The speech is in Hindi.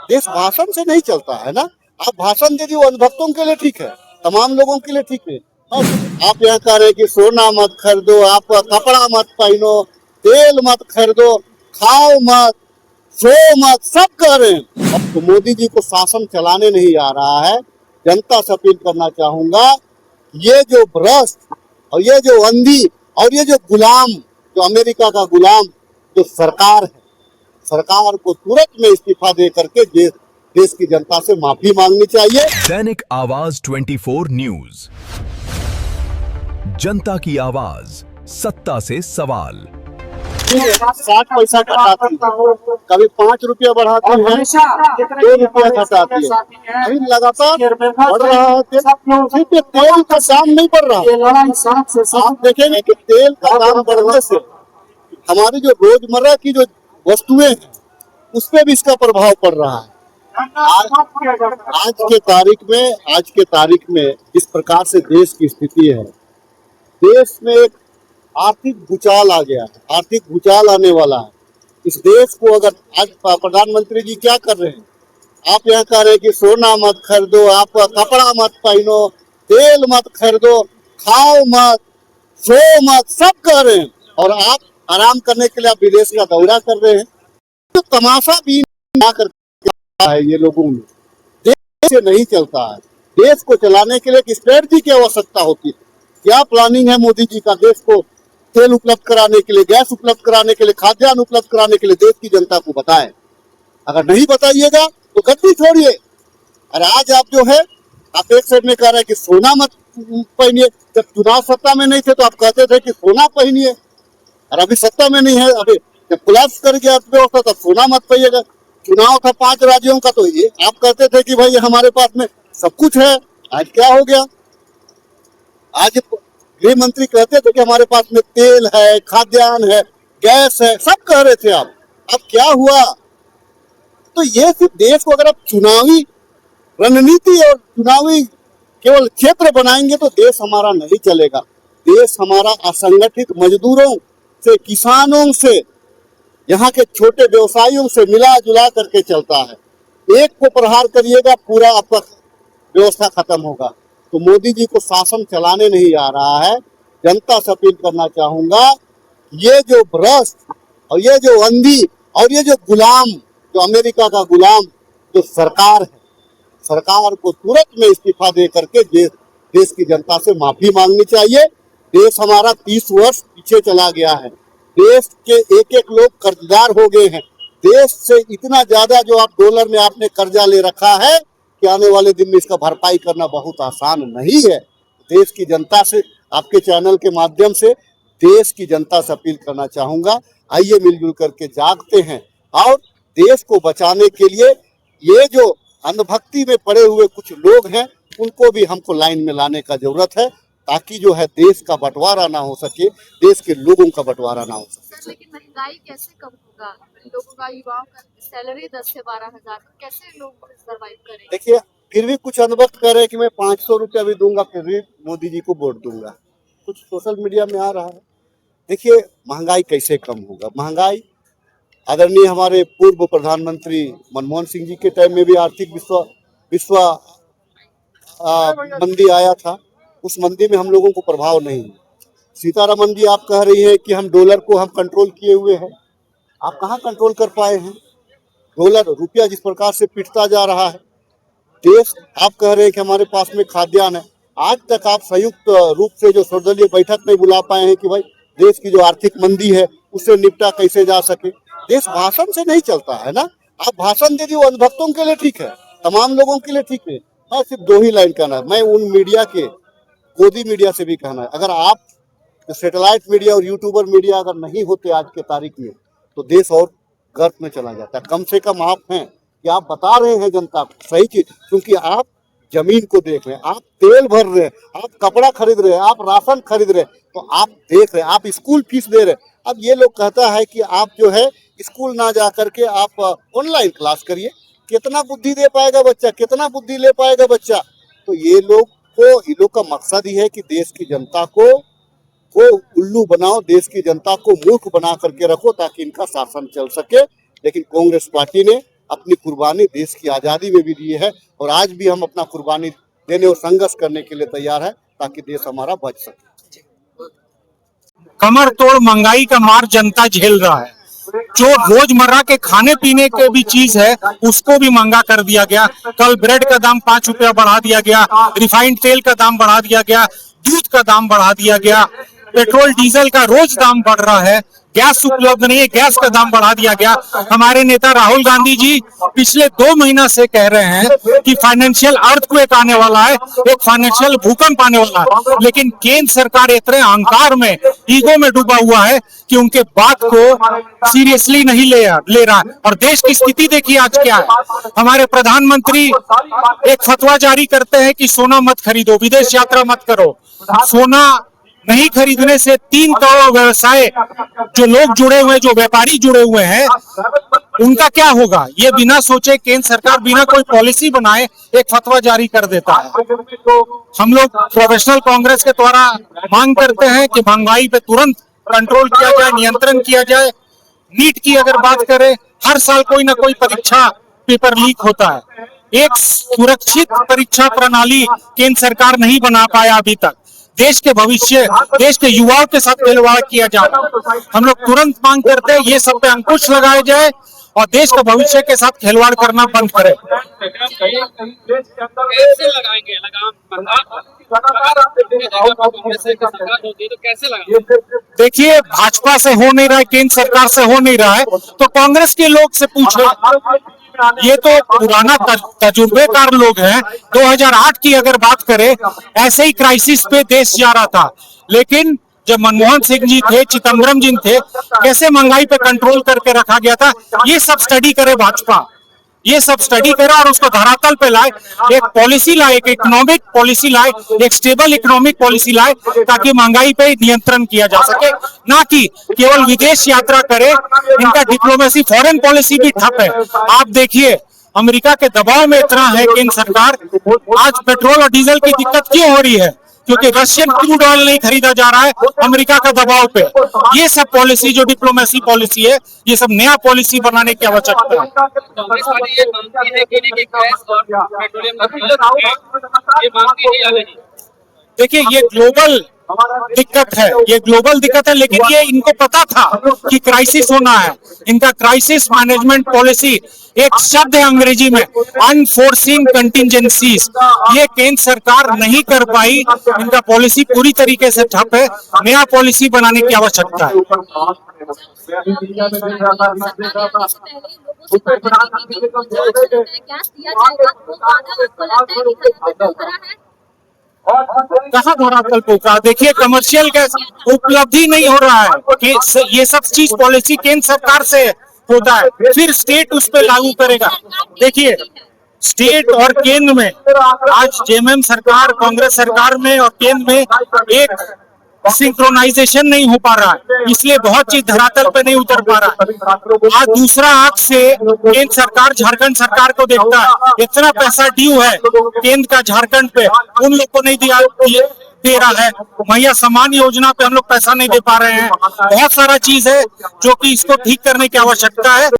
देश भाषण से नहीं चलता है ना। आप भाषण दे दिए, वो अनुभक्तों के लिए ठीक है, तमाम लोगों के लिए ठीक है। आप यहाँ कह रहे हैं कि सोना मत खरीदो, आप कपड़ा मत पहनो, तेल मत खरीदो, खाओ मत, सो मत, सब कह रहे हैं। अब तो मोदी जी को शासन चलाने नहीं आ रहा है। जनता से अपील करना चाहूंगा, ये जो भ्रष्ट और ये जो अंधी और ये जो गुलाम, जो अमेरिका का गुलाम जो सरकार है, सरकार को तुरंत में इस्तीफा दे करके देश की जनता से माफी मांगनी चाहिए। दैनिक आवाज 24 न्यूज, जनता की आवाज, सत्ता से सवाल। 60 पैसा घटाती है, कभी 5 रुपया बढ़ाती है, 2 रुपया घटाती है, अभी लगातार बढ़ रहा है। सिर्फ तेल का दाम नहीं बढ़ रहा। आप देखेंगे कि तेल का दाम बढ़ने से हमारी जो रोजमर्रा की जो वस्तुएं हैं उस पर भी इसका प्रभाव पड़ रहा है। आज के तारीख में जिस प्रकार से देश की स्थिति है, देश में एक आर्थिक भूचाल आ गया है, आर्थिक भूचाल आने वाला है। इस देश को अगर आज प्रधानमंत्री जी क्या कर रहे हैं, आप यहाँ कह रहे हैं कि सोना मत खरीदो, आप कपड़ा मत पहनो, तेल मत खरीदो, खाओ मत, सो मत, सब कह रहे हैं, और आप आराम करने के लिए आप विदेश का दौरा कर रहे हैं। तो तमाशा भी ना करके है ये लोगों में। देश से नहीं चलता है। देश को चलाने के लिए एक स्ट्रेटजी की आवश्यकता होती है। क्या प्लानिंग है मोदी जी का देश को तेल उपलब्ध कराने के लिए, गैस उपलब्ध कराने के लिए, खाद्यान्न उपलब्ध कराने के लिए? देश की जनता को बताएं। अगर नहीं बताइएगा तो गद्दी छोड़िए। और आज आप जो है, आप एक साइड में कह रहे हैं कि सोना मत पहनिए। जब चुनाव सत्ता में नहीं थे तो आप कहते थे कि सोना पहनिए, और अभी सत्ता में नहीं है, अभी जब कोलैप्स कर गया अर्थव्यवस्था तब सोना मत पहनिएगा। चुनाव था 5 राज्यों का तो ये आप कहते थे कि भाई हमारे पास में सब कुछ है। आज क्या हो गया? आज गृह मंत्री कहते थे कि हमारे पास में तेल है, खाद्यान्न है, गैस है, सब कह रहे थे आप। अब क्या हुआ? तो ये सिर्फ देश को अगर आप चुनावी रणनीति और चुनावी केवल क्षेत्र बनाएंगे तो देश हमारा नहीं चलेगा। देश हमारा असंगठित मजदूरों से, किसानों से, यहाँ के छोटे व्यवसायियों से मिला जुला करके चलता है। एक को प्रहार करिएगा, पूरा आपका व्यवस्था खत्म होगा। तो मोदी जी को शासन चलाने नहीं आ रहा है। जनता से अपील करना चाहूंगा, ये जो भ्रष्ट और ये जो अंधी और ये जो गुलाम, जो अमेरिका का गुलाम जो सरकार है, सरकार को तुरंत में इस्तीफा दे करके देश की जनता से माफी मांगनी चाहिए। देश हमारा 30 वर्ष पीछे चला गया है। देश के एक एक लोग कर्जदार हो गए हैं। देश से इतना ज्यादा जो आप डॉलर में आपने कर्जा ले रखा है कि आने वाले दिन में इसका भरपाई करना बहुत आसान नहीं है। देश की जनता से, आपके चैनल के माध्यम से देश की जनता से अपील करना चाहूंगा, आइए मिलजुल करके जागते हैं और देश को बचाने के लिए ये जो अंधभक्ति में पड़े हुए कुछ लोग हैं उनको भी हमको लाइन में लाने का जरूरत है, ताकि जो है देश का बंटवारा ना हो सके, देश के लोगों का बंटवारा ना हो सके। लेकिन महंगाई कैसे कम होगा? लोगों का, युवाओं का सैलरी 10 से 12 हजार, कैसे लोग सर्वाइव करेंगे? देखिए, फिर भी कुछ अनुभक्त कर रहे हैं कि मैं 500 रुपया भी दूंगा फिर भी मोदी जी को वोट दूंगा। कुछ सोशल मीडिया में आ रहा है। देखिए, महंगाई कैसे कम होगा? महंगाई आदरणीय हमारे पूर्व प्रधानमंत्री मनमोहन सिंह जी के टाइम में भी आर्थिक विश्व मंदी आया था। उस मंदी में हम लोगों को प्रभाव नहीं है। सीतारमन जी, आप कह रही हैं कि हम डॉलर को हम कंट्रोल किए हुए हैं। आप कहाँ कंट्रोल कर पाए हैं? डॉलर, रुपया जिस प्रकार से पिटता जा रहा है देश, आप कह रहे हैं कि हमारे पास में खाद्यान्न है। आज तक आप संयुक्त रूप से जो सर्वदलीय बैठक नहीं बुला पाए हैं कि भाई देश की जो आर्थिक मंदी है उससे निपटा कैसे जा सके। देश भाषण से नहीं चलता है ना। आप भाषण दे दिए, वो अनुभक्तों के लिए ठीक है, तमाम लोगों के लिए ठीक है। हाँ, सिर्फ 2 ही लाइन कहना है। मैं उन मीडिया के, गोदी मीडिया से भी कहना है, अगर आप सैटेलाइट मीडिया और यूट्यूबर मीडिया अगर नहीं होते आज के तारीख में तो देश और गर्त में चला जाता है। कम से कम आप हैं कि आप बता रहे हैं जनता को सही चीज, क्योंकि आप जमीन को देख रहे हैं, आप तेल भर रहे हैं, आप कपड़ा खरीद रहे हैं, आप राशन खरीद रहे हैं, तो आप देख रहे हैं, आप स्कूल फीस दे रहे हैं। अब ये लोग कहता है कि आप जो है स्कूल ना जा करके आप ऑनलाइन क्लास करिए। कितना बुद्धि दे पाएगा बच्चा? कितना बुद्धि ले पाएगा बच्चा? तो ये लोग का मकसद ही है कि देश की जनता को उल्लू बनाओ, देश की जनता को मूर्ख बना करके रखो ताकि इनका शासन चल सके। लेकिन कांग्रेस पार्टी ने अपनी कुर्बानी देश की आज़ादी में भी दी है और आज भी हम अपना कुर्बानी देने और संघर्ष करने के लिए तैयार है ताकि देश हमारा बच सके। कमर तोड़ महंगाई का मार जनता झेल रहा है। जो रोजमर्रा के खाने पीने के भी चीज है उसको भी महंगा कर दिया गया। कल ब्रेड का दाम 5 रुपया बढ़ा दिया गया, रिफाइंड तेल का दाम बढ़ा दिया गया, दूध का दाम बढ़ा दिया गया, पेट्रोल डीजल का रोज दाम बढ़ रहा है, गैस उपलब्ध नहीं है, गैस का दाम बढ़ा दिया गया। हमारे नेता राहुल गांधी जी पिछले 2 महीना से कह रहे हैं कि फाइनेंशियल अर्थक्वेक आने वाला है, एक फाइनेंशियल भूकंप आने वाला है, लेकिन केंद्र सरकार इतने अहंकार में, ईगो में डूबा हुआ है कि उनके बात को सीरियसली नहीं ले रहा है। और देश की स्थिति देखिए आज क्या है। हमारे प्रधानमंत्री एक फतवा जारी करते हैं कि सोना मत खरीदो, विदेश यात्रा मत करो। सोना नहीं खरीदने से 3 करोड़ व्यवसाय जो लोग जुड़े हुए, जो व्यापारी जुड़े हुए हैं, उनका क्या होगा? ये बिना सोचे केंद्र सरकार बिना कोई पॉलिसी बनाए एक फतवा जारी कर देता है। हम लोग प्रोफेशनल कांग्रेस के द्वारा मांग करते हैं कि महंगाई पे तुरंत कंट्रोल किया जाए, नियंत्रण किया जाए। नीट की अगर बात करें, हर साल कोई ना कोई परीक्षा पेपर लीक होता है। एक सुरक्षित परीक्षा प्रणाली केंद्र सरकार नहीं बना पाया अभी तक। देश के भविष्य, देश के युवाओं के साथ खिलवाड़ किया जा रहा है। हम लोग तुरंत मांग करते हैं ये सब पे अंकुश लगाया जाए और देश के भविष्य के साथ खिलवाड़ करना बंद करें। कैसे लगाएंगे लगाम? कैसे लगाएंगे? देखिए, भाजपा से हो नहीं रहा है, केंद्र सरकार से हो नहीं रहा है, तो कांग्रेस के लोग से पूछे। ये तो पुराना तजुर्बेकार लोग हैं। 2008 की अगर बात करें, ऐसे ही क्राइसिस पे देश जा रहा था, लेकिन जब मनमोहन सिंह जी थे, चिदम्बरम जी थे, कैसे महंगाई पे कंट्रोल करके रखा गया था, ये सब स्टडी करे भाजपा, ये सब स्टडी करे और उसको धरातल पे लाए, एक पॉलिसी लाए, एक इकोनॉमिक पॉलिसी लाए, एक स्टेबल इकोनॉमिक पॉलिसी लाए, ताकि महंगाई पे नियंत्रण किया जा सके, ना कि केवल विदेश यात्रा करे। इनका डिप्लोमेसी, फॉरेन पॉलिसी भी ठप है। आप देखिए, अमेरिका के दबाव में इतना है केंद्र सरकार, आज पेट्रोल और डीजल की दिक्कत क्यों हो रही है? क्योंकि रशियन क्रूड ऑयल नहीं खरीदा जा रहा है अमेरिका का दबाव पे। ये सब पॉलिसी, जो डिप्लोमेसी पॉलिसी है, ये सब नया पॉलिसी बनाने की आवश्यकता है। कांग्रेस वाली ये मांगती है कि गैस और पेट्रोलियम ये मांगती है या नहीं? देखिए, ये ग्लोबल दिक्कत है, ये ग्लोबल दिक्कत है, लेकिन ये इनको पता था कि क्राइसिस होना है। इनका क्राइसिस मैनेजमेंट पॉलिसी, एक शब्द है अंग्रेजी में, अनफोर्सिंग कंटिजेंसीज, ये केंद्र सरकार नहीं कर पाई। इनका पॉलिसी पूरी तरीके से ठप है, नया पॉलिसी बनाने की आवश्यकता है। कहाँ धरातल पे उतरा? देखिए, कमर्शियल गैस उपलब्धि नहीं हो रहा है कि ये सब चीज पॉलिसी केंद्र सरकार से होता है, फिर स्टेट उस पर लागू करेगा। देखिए, स्टेट और केंद्र में आज जेएमएम सरकार, कांग्रेस सरकार में और केंद्र में एक सिंक्रोनाइजेशन नहीं हो पा रहा है, इसलिए बहुत चीज धरातल पे नहीं उतर पा रहा है। आज दूसरा आंख से केंद्र सरकार झारखंड सरकार को देखता है, इतना पैसा ड्यू है केंद्र का झारखंड पे, उन लोग को नहीं दे रहा है। मैया सम्मान योजना पे हम लोग पैसा नहीं दे पा रहे हैं। बहुत सारा चीज है जो कि इसको ठीक करने की आवश्यकता है।